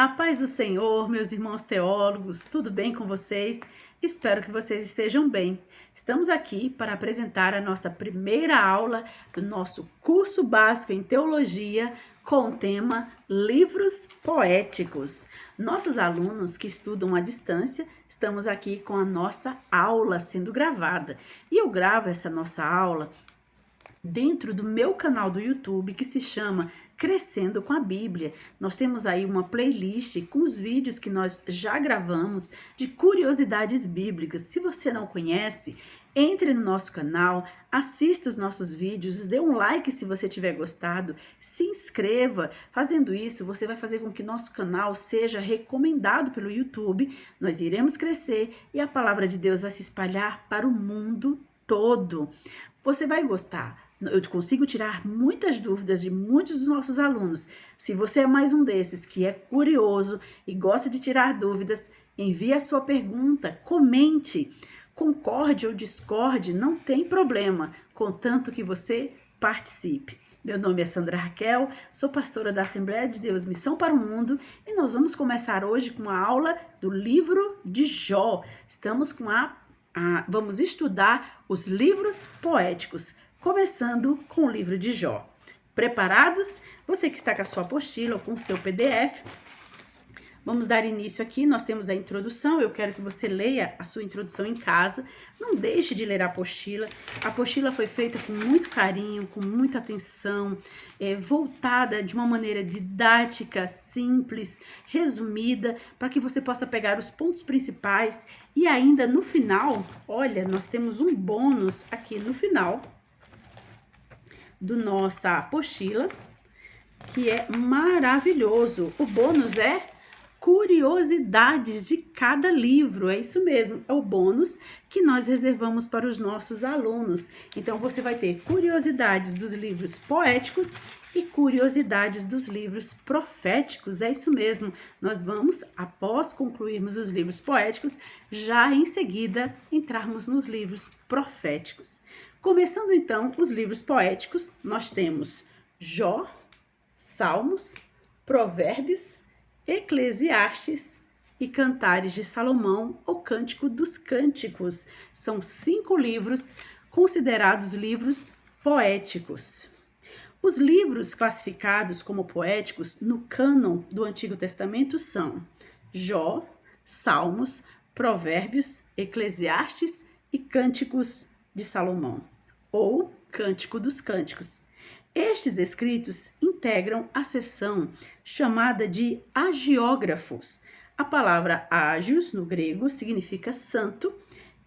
A paz do Senhor, meus irmãos teólogos, tudo bem com vocês? Espero que vocês estejam bem. Estamos aqui para apresentar a nossa primeira aula do nosso curso básico em teologia com o tema Livros Poéticos. Nossos alunos que estudam à distância, estamos aqui com a nossa aula sendo gravada. E eu gravo essa nossa aula dentro do meu canal do YouTube, que se chama Crescendo com a Bíblia. Nós temos aí uma playlist com os vídeos que nós já gravamos de curiosidades bíblicas. Se você não conhece, entre no nosso canal, assista os nossos vídeos, dê um like se você tiver gostado, se inscreva. Fazendo isso, você vai fazer com que nosso canal seja recomendado pelo YouTube. Nós iremos crescer e a palavra de Deus vai se espalhar para o mundo todo. Você vai gostar. Eu consigo tirar muitas dúvidas de muitos dos nossos alunos. Se você é mais um desses que é curioso e gosta de tirar dúvidas, envie a sua pergunta, comente. Concorde ou discorde, não tem problema, contanto que você participe. Meu nome é Sandra Raquel, sou pastora da Assembleia de Deus Missão para o Mundo e nós vamos começar hoje com a aula do livro de Jó. Estamos com vamos estudar os livros poéticos, começando com o livro de Jó. Preparados? Você que está com a sua apostila ou com o seu PDF, vamos dar início aqui. Nós temos a introdução. Eu quero que você leia a sua introdução em casa. Não deixe de ler a apostila. A apostila foi feita com muito carinho, com muita atenção, voltada de uma maneira didática, simples, resumida, para que você possa pegar os pontos principais. E ainda no final, olha, nós temos um bônus aqui no final do nossa apostila, que é maravilhoso. O bônus é curiosidades de cada livro, é isso mesmo, é o bônus que nós reservamos para os nossos alunos. Então você vai ter curiosidades dos livros poéticos e curiosidades dos livros proféticos, é isso mesmo. Nós vamos, após concluirmos os livros poéticos, já em seguida entrarmos nos livros proféticos. Começando então os livros poéticos, nós temos Jó, Salmos, Provérbios, Eclesiastes e Cantares de Salomão, ou Cântico dos Cânticos. São 5 livros considerados livros poéticos. Os livros classificados como poéticos no cânon do Antigo Testamento são Jó, Salmos, Provérbios, Eclesiastes e Cânticos de Salomão, ou Cântico dos Cânticos. Estes escritos integram a seção chamada de hagiógrafos. A palavra hagios, no grego, significa santo,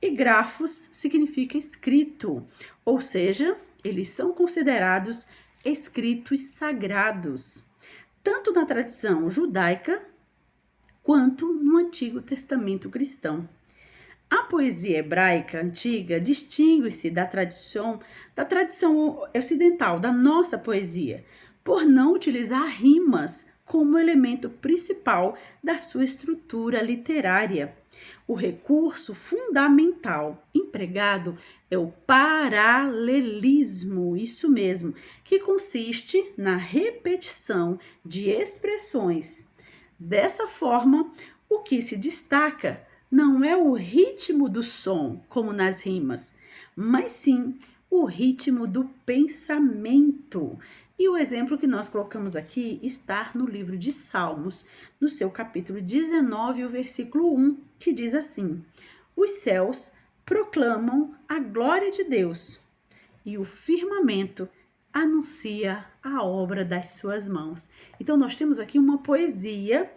e grafos significa escrito, ou seja, eles são considerados escritos sagrados, tanto na tradição judaica quanto no Antigo Testamento cristão. A poesia hebraica antiga distingue-se da tradição ocidental, da nossa poesia, por não utilizar rimas como elemento principal da sua estrutura literária. O recurso fundamental empregado é o paralelismo, isso mesmo, que consiste na repetição de expressões. Dessa forma, o que se destaca não é o ritmo do som, como nas rimas, mas sim o ritmo do pensamento. E o exemplo que nós colocamos aqui está no livro de Salmos, no seu capítulo 19, o versículo 1, que diz assim: os céus proclamam a glória de Deus, e o firmamento anuncia a obra das suas mãos. Então nós temos aqui uma poesia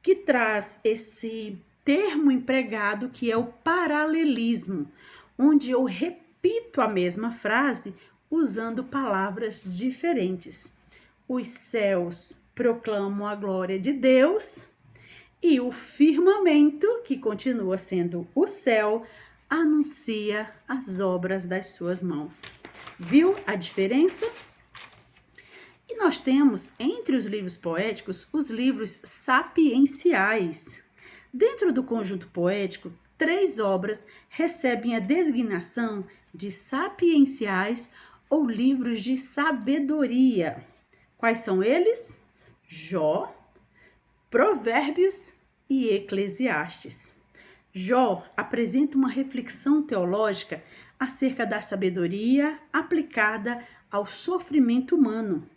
que traz esse termo empregado, que é o paralelismo, onde eu repito a mesma frase usando palavras diferentes. Os céus proclamam a glória de Deus e o firmamento, que continua sendo o céu, anuncia as obras das suas mãos. Viu a diferença? E nós temos, entre os livros poéticos, os livros sapienciais. Dentro do conjunto poético, 3 obras recebem a designação de sapienciais ou livros de sabedoria. Quais são eles? Jó, Provérbios e Eclesiastes. Jó apresenta uma reflexão teológica acerca da sabedoria aplicada ao sofrimento humano,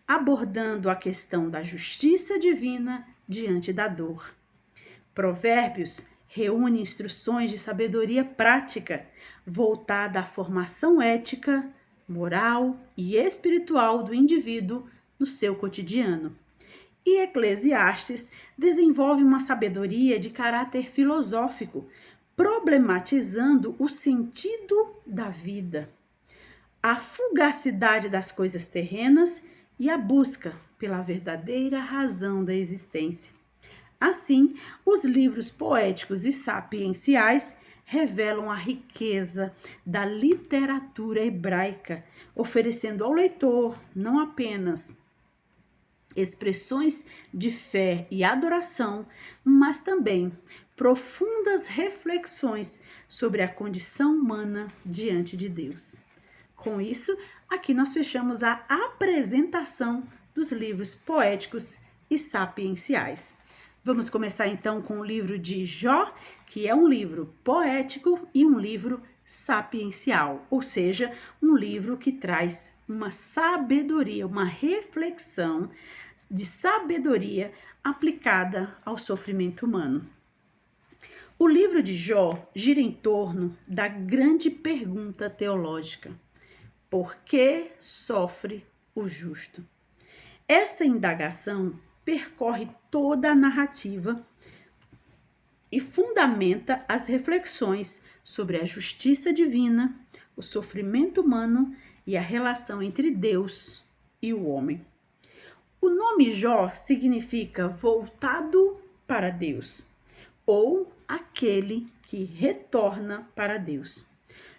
abordando a questão da justiça divina diante da dor. Provérbios reúne instruções de sabedoria prática, voltada à formação ética, moral e espiritual do indivíduo no seu cotidiano. E Eclesiastes desenvolve uma sabedoria de caráter filosófico, problematizando o sentido da vida, a fugacidade das coisas terrenas e a busca pela verdadeira razão da existência. Assim, os livros poéticos e sapienciais revelam a riqueza da literatura hebraica, oferecendo ao leitor não apenas expressões de fé e adoração, mas também profundas reflexões sobre a condição humana diante de Deus. Com isso, aqui nós fechamos a apresentação dos livros poéticos e sapienciais. Vamos começar então com o livro de Jó, que é um livro poético e um livro sapiencial, ou seja, um livro que traz uma sabedoria, uma reflexão de sabedoria aplicada ao sofrimento humano. O livro de Jó gira em torno da grande pergunta teológica: por que sofre o justo? Essa indagação percorre toda a narrativa e fundamenta as reflexões sobre a justiça divina, o sofrimento humano e a relação entre Deus e o homem. O nome Jó significa voltado para Deus, ou aquele que retorna para Deus.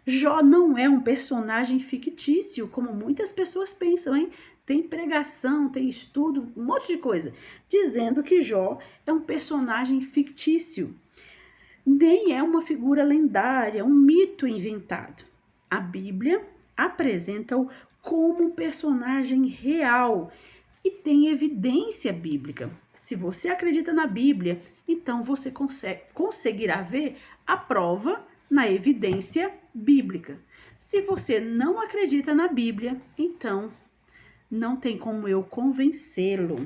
Jó não é um personagem fictício, como muitas pessoas pensam, hein? Tem pregação, tem estudo, um monte de coisa, dizendo que Jó é um personagem fictício. Nem é uma figura lendária, um mito inventado. A Bíblia apresenta-o como um personagem real e tem evidência bíblica. Se você acredita na Bíblia, então você conseguirá ver a prova na evidência bíblica. Se você não acredita na Bíblia, então não tem como eu convencê-lo.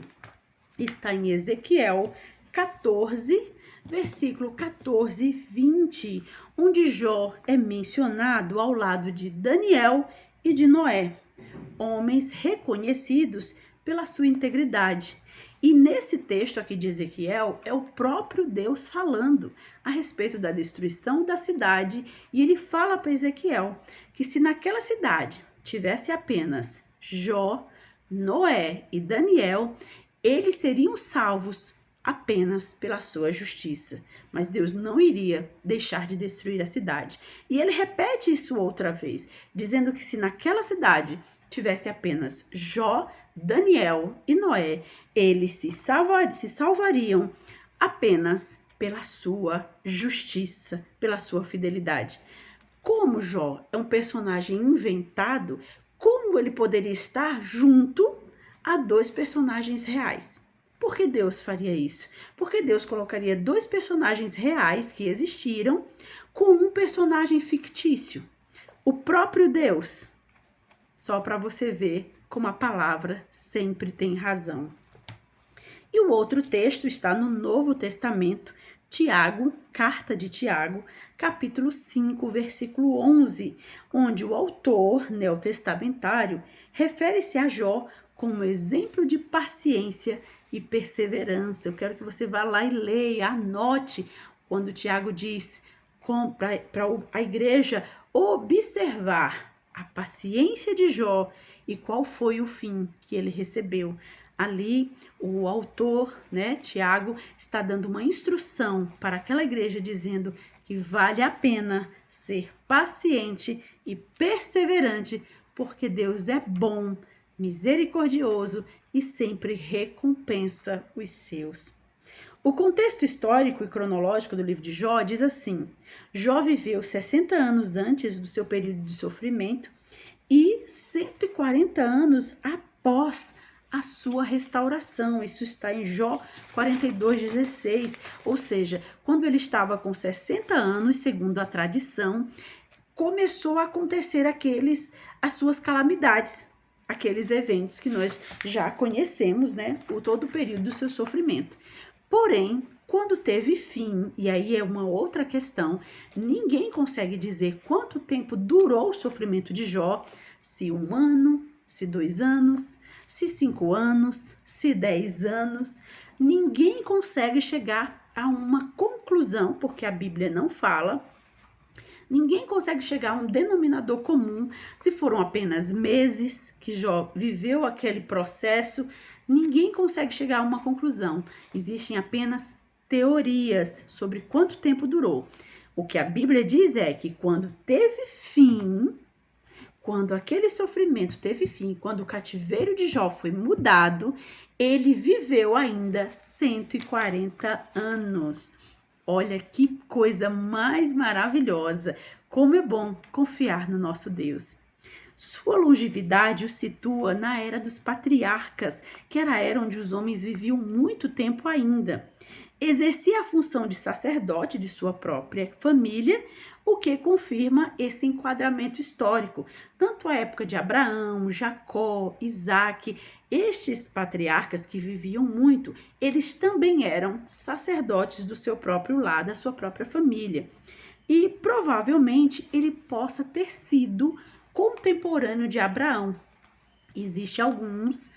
Está em Ezequiel 14, versículo 14 e 20, onde Jó é mencionado ao lado de Daniel e de Noé, homens reconhecidos pela sua integridade. E nesse texto aqui de Ezequiel, é o próprio Deus falando a respeito da destruição da cidade, e ele fala para Ezequiel que se naquela cidade tivesse apenas Jó, Noé e Daniel, eles seriam salvos apenas pela sua justiça. Mas Deus não iria deixar de destruir a cidade. E ele repete isso outra vez, dizendo que se naquela cidade tivesse apenas Jó, Daniel e Noé, eles se salvariam apenas pela sua justiça, pela sua fidelidade. Como Jó é um personagem inventado, como ele poderia estar junto a dois personagens reais? Por que Deus faria isso? Porque Deus colocaria dois personagens reais que existiram com um personagem fictício, o próprio Deus. Só para você ver como a palavra sempre tem razão. E o outro texto está no Novo Testamento, Tiago, carta de Tiago, capítulo 5, versículo 11, onde o autor neotestamentário refere-se a Jó como exemplo de paciência e perseverança. Eu quero que você vá lá e leia, anote quando Tiago diz para a igreja observar a paciência de Jó e qual foi o fim que ele recebeu. Ali, o autor, Tiago, está dando uma instrução para aquela igreja, dizendo que vale a pena ser paciente e perseverante, porque Deus é bom, misericordioso e sempre recompensa os seus. O contexto histórico e cronológico do livro de Jó diz assim: Jó viveu 60 anos antes do seu período de sofrimento e 140 anos após a sua restauração. Isso está em Jó 42:16. Ou seja, quando ele estava com 60 anos, segundo a tradição, começou a acontecer as suas calamidades, aqueles eventos que nós já conhecemos, né? Todo o período do seu sofrimento. Porém, quando teve fim, e aí é uma outra questão, ninguém consegue dizer quanto tempo durou o sofrimento de Jó, se 1 ano, se 2 anos, se 5 anos, se 10 anos. Ninguém consegue chegar a uma conclusão, porque a Bíblia não fala. Ninguém consegue chegar a um denominador comum, se foram apenas meses que Jó viveu aquele processo. Ninguém consegue chegar a uma conclusão. Existem apenas teorias sobre quanto tempo durou. O que a Bíblia diz é que quando teve fim, quando aquele sofrimento teve fim, quando o cativeiro de Jó foi mudado, ele viveu ainda 140 anos. Olha que coisa mais maravilhosa! Como é bom confiar no nosso Deus. Sua longevidade o situa na era dos patriarcas, que era a era onde os homens viviam muito tempo ainda. Exercia a função de sacerdote de sua própria família, o que confirma esse enquadramento histórico. Tanto a época de Abraão, Jacó, Isaac, estes patriarcas que viviam muito, eles também eram sacerdotes do seu próprio lar, da sua própria família. E provavelmente ele possa ter sido contemporâneo de Abraão. Existem alguns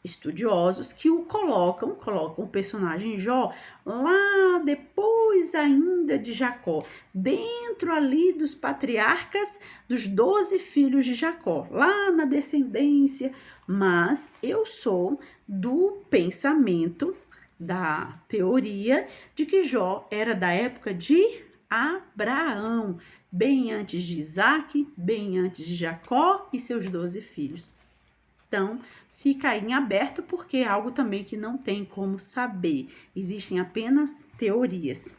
estudiosos que o colocam o personagem Jó lá depois ainda de Jacó, dentro ali dos patriarcas, dos 12 filhos de Jacó, lá na descendência. Mas eu sou do pensamento, da teoria de que Jó era da época de Abraão, bem antes de Isaac, bem antes de Jacó e seus 12 filhos. Então, fica aí em aberto, porque é algo também que não tem como saber. Existem apenas teorias.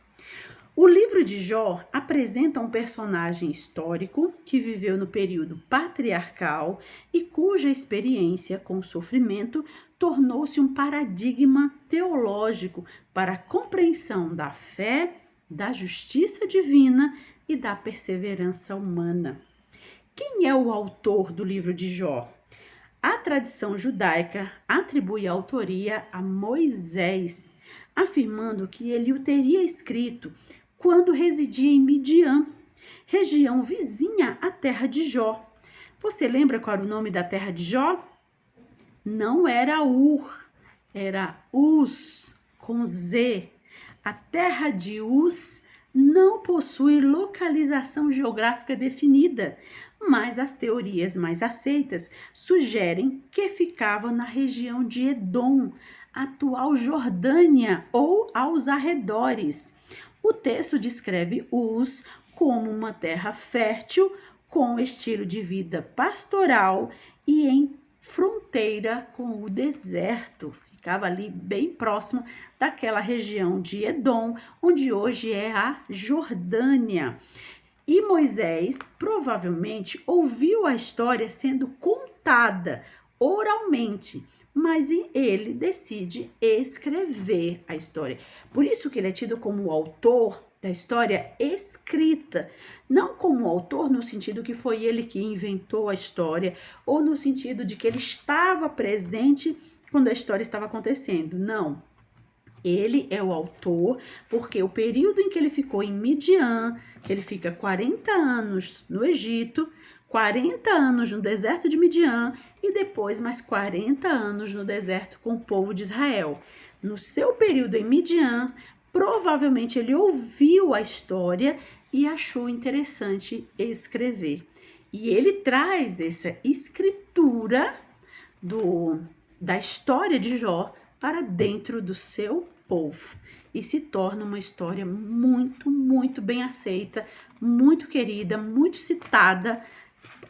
O livro de Jó apresenta um personagem histórico que viveu no período patriarcal e cuja experiência com o sofrimento tornou-se um paradigma teológico para a compreensão da fé, da justiça divina e da perseverança humana. Quem é o autor do livro de Jó? A tradição judaica atribui a autoria a Moisés, afirmando que ele o teria escrito quando residia em Midian, região vizinha à terra de Jó. Você lembra qual era o nome da terra de Jó? Não era Ur, era Uz, com Z. A terra de Uz não possui localização geográfica definida, mas as teorias mais aceitas sugerem que ficava na região de Edom, atual Jordânia, ou aos arredores. O texto descreve Uz como uma terra fértil, com estilo de vida pastoral e em fronteira com o deserto. Ficava ali bem próximo daquela região de Edom, onde hoje é a Jordânia. E Moisés provavelmente ouviu a história sendo contada oralmente, mas ele decide escrever a história. Por isso que ele é tido como o autor da história escrita, não como autor no sentido que foi ele que inventou a história, ou no sentido de que ele estava presente quando a história estava acontecendo. Não. Ele é o autor, porque o período em que ele ficou em Midian, que ele fica 40 anos no Egito, 40 anos no deserto de Midian e depois mais 40 anos no deserto com o povo de Israel. No seu período em Midian, provavelmente ele ouviu a história e achou interessante escrever. E ele traz essa escritura da história de Jó para dentro do seu povo e se torna uma história muito, muito bem aceita, muito querida, muito citada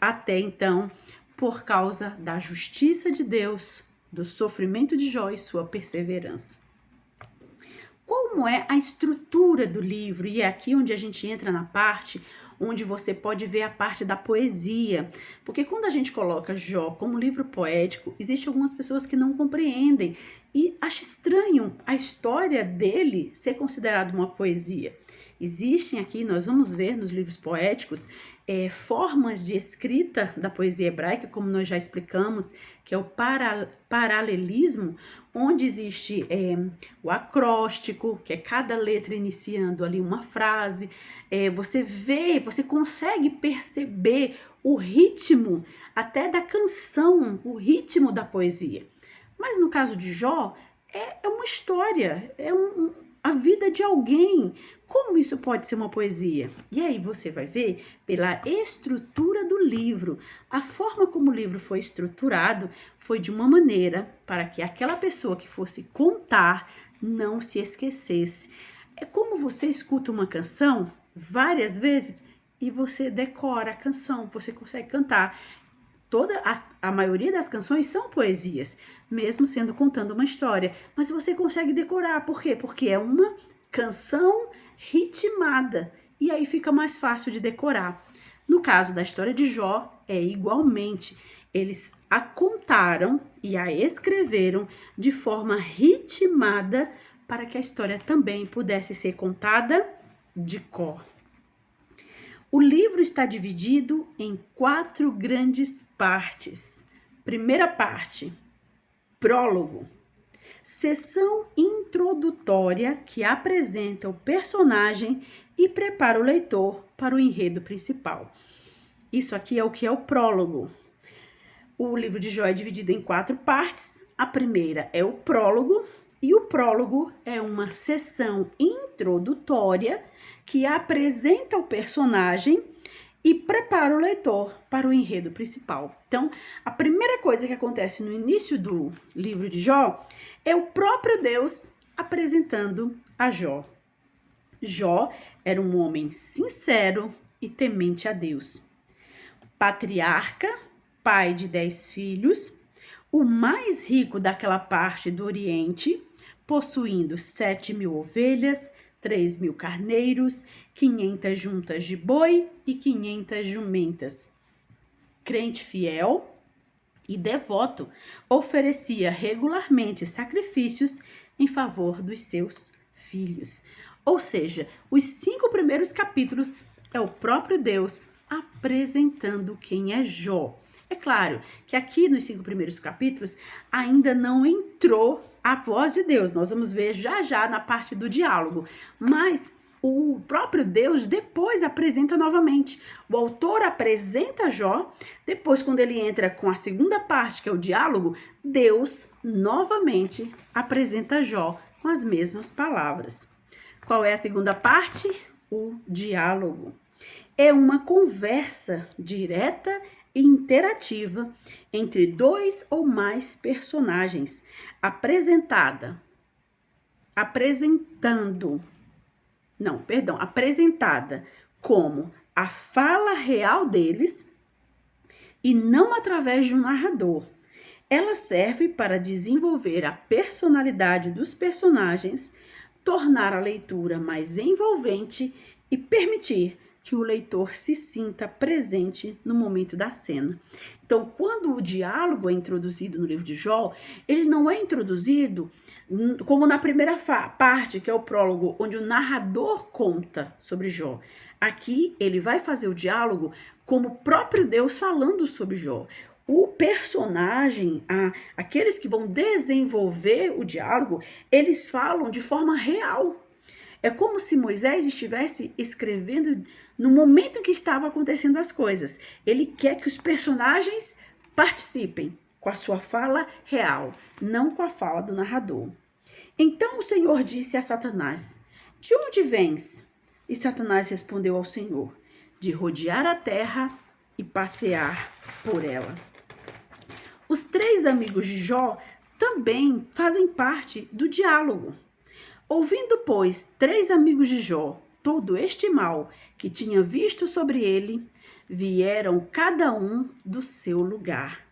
até então, por causa da justiça de Deus, do sofrimento de Jó e sua perseverança. Como é a estrutura do livro? E é aqui onde a gente entra na parte onde você pode ver a parte da poesia. Porque quando a gente coloca Jó como livro poético, existem algumas pessoas que não compreendem e acham estranho a história dele ser considerada uma poesia. Existem aqui, nós vamos ver nos livros poéticos, formas de escrita da poesia hebraica, como nós já explicamos, que é o paralelismo, onde existe o acróstico, que é cada letra iniciando ali uma frase. Você vê, você consegue perceber o ritmo até da canção, o ritmo da poesia. Mas no caso de Jó, é uma história, a vida de alguém. Como isso pode ser uma poesia? E aí você vai ver pela estrutura do livro. A forma como o livro foi estruturado foi de uma maneira para que aquela pessoa que fosse contar não se esquecesse. É como você escuta uma canção várias vezes e você decora a canção, você consegue cantar. A maioria das canções são poesias, mesmo sendo contando uma história, mas você consegue decorar. Por quê? Porque é uma canção ritmada, e aí fica mais fácil de decorar. No caso da história de Jó, é igualmente. Eles a contaram e a escreveram de forma ritmada para que a história também pudesse ser contada de cor. O livro está dividido em 4 grandes partes. Primeira parte, prólogo. Seção introdutória que apresenta o personagem e prepara o leitor para o enredo principal. Isso aqui é o que é o prólogo. O livro de Jó é dividido em 4 partes. A primeira é o prólogo, e o prólogo é uma seção introdutória que apresenta o personagem e prepara o leitor para o enredo principal. Então, a primeira coisa que acontece no início do livro de Jó é o próprio Deus apresentando a Jó. Jó era um homem sincero e temente a Deus. Patriarca, pai de 10 filhos, o mais rico daquela parte do Oriente, possuindo 7.000 ovelhas, 3.000 carneiros, 500 juntas de boi e 500 jumentas. Crente fiel e devoto, oferecia regularmente sacrifícios em favor dos seus filhos. Ou seja, os 5 primeiros capítulos é o próprio Deus apresentando quem é Jó. É claro que aqui nos 5 primeiros capítulos ainda não entrou a voz de Deus. Nós vamos ver já na parte do diálogo. Mas o próprio Deus depois apresenta novamente. O autor apresenta Jó, depois quando ele entra com a segunda parte, que é o diálogo, Deus novamente apresenta Jó com as mesmas palavras. Qual é a segunda parte? O diálogo. É uma conversa direta e interativa entre 2 ou mais personagens, apresentada como a fala real deles e não através de um narrador. Ela serve para desenvolver a personalidade dos personagens, tornar a leitura mais envolvente e permitir que o leitor se sinta presente no momento da cena. Então, quando o diálogo é introduzido no livro de Jó, ele não é introduzido como na primeira parte, que é o prólogo, onde o narrador conta sobre Jó. Aqui, ele vai fazer o diálogo como o próprio Deus falando sobre Jó. O personagem, aqueles que vão desenvolver o diálogo, eles falam de forma real. É como se Moisés estivesse escrevendo no momento em que estavam acontecendo as coisas. Ele quer que os personagens participem com a sua fala real, não com a fala do narrador. Então o Senhor disse a Satanás: "De onde vens?" E Satanás respondeu ao Senhor: "De rodear a terra e passear por ela." Os 3 amigos de Jó também fazem parte do diálogo. Ouvindo, pois, 3 amigos de Jó todo este mal que tinha visto sobre ele, vieram cada um do seu lugar.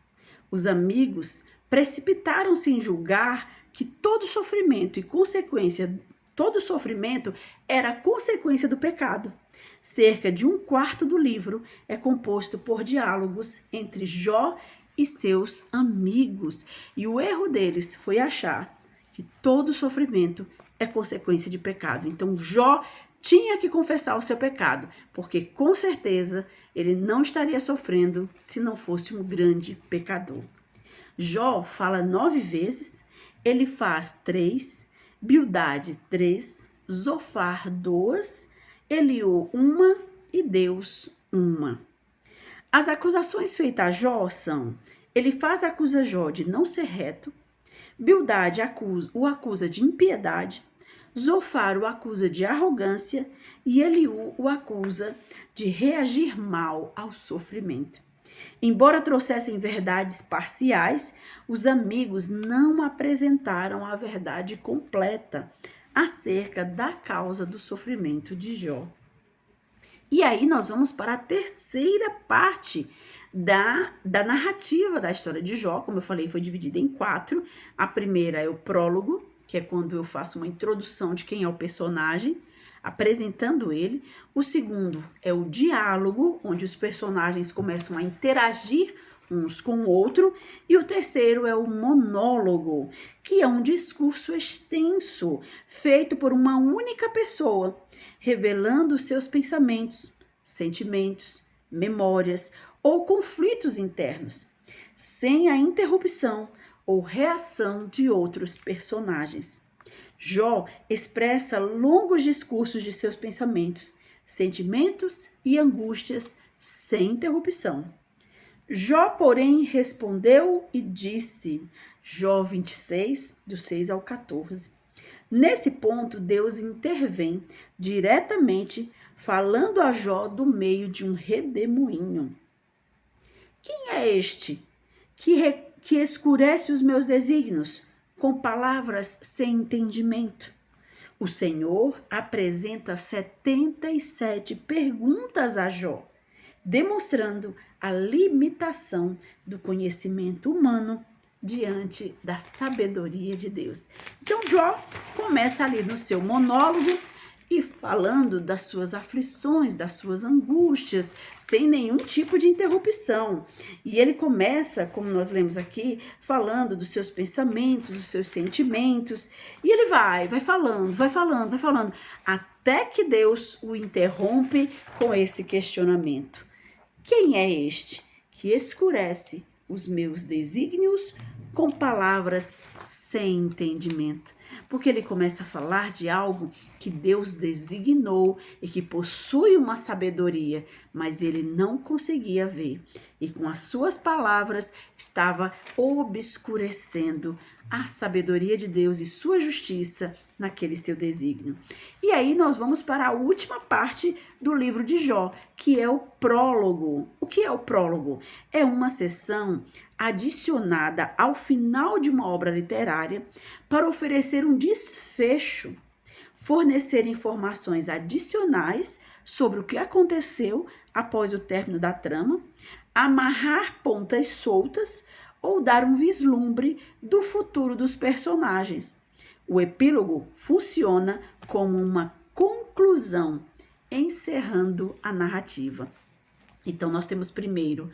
Os amigos precipitaram-se em julgar que todo sofrimento e consequência todo sofrimento era consequência do pecado. Cerca de um quarto do livro é composto por diálogos entre Jó e seus amigos. E o erro deles foi achar que todo sofrimento é consequência de pecado. Então Jó tinha que confessar o seu pecado, porque com certeza ele não estaria sofrendo se não fosse um grande pecador. Jó fala 9 vezes, ele faz 3, Bildade 3, Zofar 2, Eliú 1 e Deus 1. As acusações feitas a Jó são: Elifaz acusa Jó de não ser reto, Bildade o acusa de impiedade, Zofar o acusa de arrogância e Eliú o acusa de reagir mal ao sofrimento. Embora trouxessem verdades parciais, os amigos não apresentaram a verdade completa acerca da causa do sofrimento de Jó. E aí nós vamos para a terceira parte da narrativa da história de Jó. Como eu falei, foi dividida em 4. A primeira é o prólogo, que é quando eu faço uma introdução de quem é o personagem, apresentando ele. O segundo é o diálogo, onde os personagens começam a interagir uns com o outro. E o terceiro é o monólogo, que é um discurso extenso, feito por uma única pessoa, revelando seus pensamentos, sentimentos, memórias ou conflitos internos, sem a interrupção ou reação de outros personagens. Jó expressa longos discursos de seus pensamentos, sentimentos e angústias sem interrupção. Jó, porém, respondeu e disse, Jó 26, do 6 ao 14. Nesse ponto, Deus intervém diretamente, falando a Jó do meio de um redemoinho. Quem é este que escurece os meus desígnios com palavras sem entendimento? O Senhor apresenta 77 perguntas a Jó, demonstrando a limitação do conhecimento humano diante da sabedoria de Deus. Então Jó começa ali no seu monólogo e falando das suas aflições, das suas angústias, sem nenhum tipo de interrupção. E ele começa, como nós lemos aqui, falando dos seus pensamentos, dos seus sentimentos, e ele vai falando, até que Deus o interrompe com esse questionamento. Quem é este que escurece os meus desígnios com palavras sem entendimento? Porque ele começa a falar de algo que Deus designou e que possui uma sabedoria, mas ele não conseguia ver. E com as suas palavras estava obscurecendo a sabedoria de Deus e sua justiça naquele seu desígnio. E aí nós vamos para a última parte do livro de Jó, que é o prólogo. O que é o prólogo? É uma seção adicionada ao final de uma obra literária para oferecer um desfecho, fornecer informações adicionais sobre o que aconteceu após o término da trama, amarrar pontas soltas ou dar um vislumbre do futuro dos personagens. O epílogo funciona como uma conclusão, encerrando a narrativa. Então, nós temos primeiro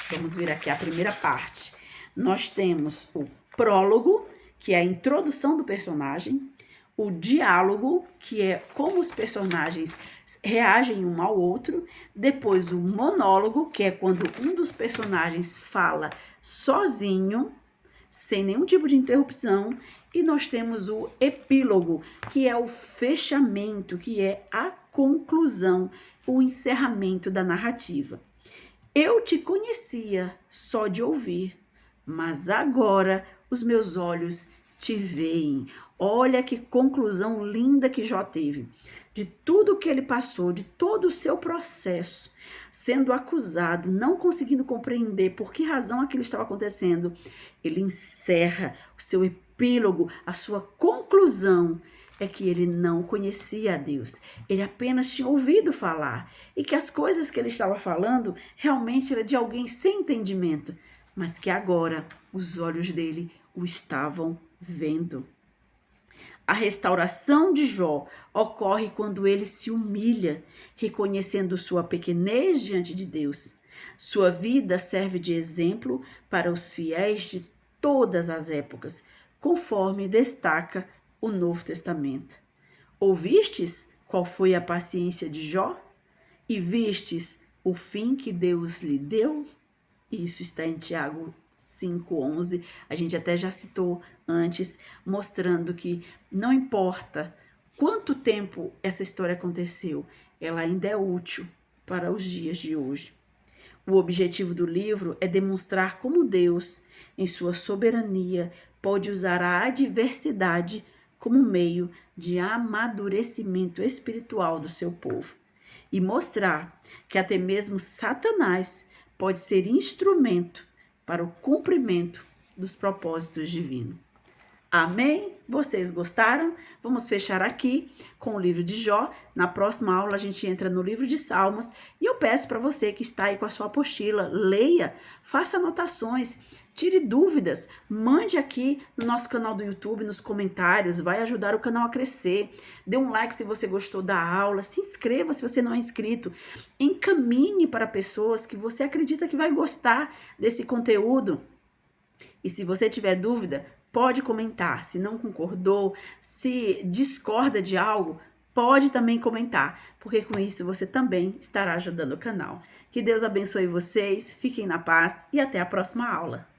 vamos ver aqui a primeira parte. Nós temos o prólogo, que é a introdução do personagem, o diálogo, que é como os personagens reagem um ao outro, depois o monólogo, que é quando um dos personagens fala sozinho, sem nenhum tipo de interrupção, e nós temos o epílogo, que é o fechamento, que é a conclusão, o encerramento da narrativa. Eu te conhecia só de ouvir, mas agora os meus olhos te veem. Olha que conclusão linda que Jó teve. De tudo que ele passou, de todo o seu processo, sendo acusado, não conseguindo compreender por que razão aquilo estava acontecendo, ele encerra o seu epílogo, a sua conclusão é que ele não conhecia a Deus, ele apenas tinha ouvido falar e que as coisas que ele estava falando realmente era de alguém sem entendimento, mas que agora os olhos dele o estavam vendo. A restauração de Jó ocorre quando ele se humilha, reconhecendo sua pequenez diante de Deus. Sua vida serve de exemplo para os fiéis de todas as épocas, conforme destaca o Novo Testamento. Ouvistes qual foi a paciência de Jó? E vistes o fim que Deus lhe deu? Isso está em Tiago 5:11. A gente até já citou antes, mostrando que não importa quanto tempo essa história aconteceu, ela ainda é útil para os dias de hoje. O objetivo do livro é demonstrar como Deus, em sua soberania, pode usar a adversidade como meio de amadurecimento espiritual do seu povo e mostrar que até mesmo Satanás pode ser instrumento para o cumprimento dos propósitos divinos. Amém? Vocês gostaram? Vamos fechar aqui com o livro de Jó. Na próxima aula a gente entra no livro de Salmos e eu peço para você que está aí com a sua apostila, leia, faça anotações, tire dúvidas, mande aqui no nosso canal do YouTube, nos comentários, vai ajudar o canal a crescer. Dê um like se você gostou da aula, se inscreva se você não é inscrito, encaminhe para pessoas que você acredita que vai gostar desse conteúdo. E se você tiver dúvida, pode comentar. Se não concordou, se discorda de algo, pode também comentar, porque com isso você também estará ajudando o canal. Que Deus abençoe vocês, fiquem na paz e até a próxima aula.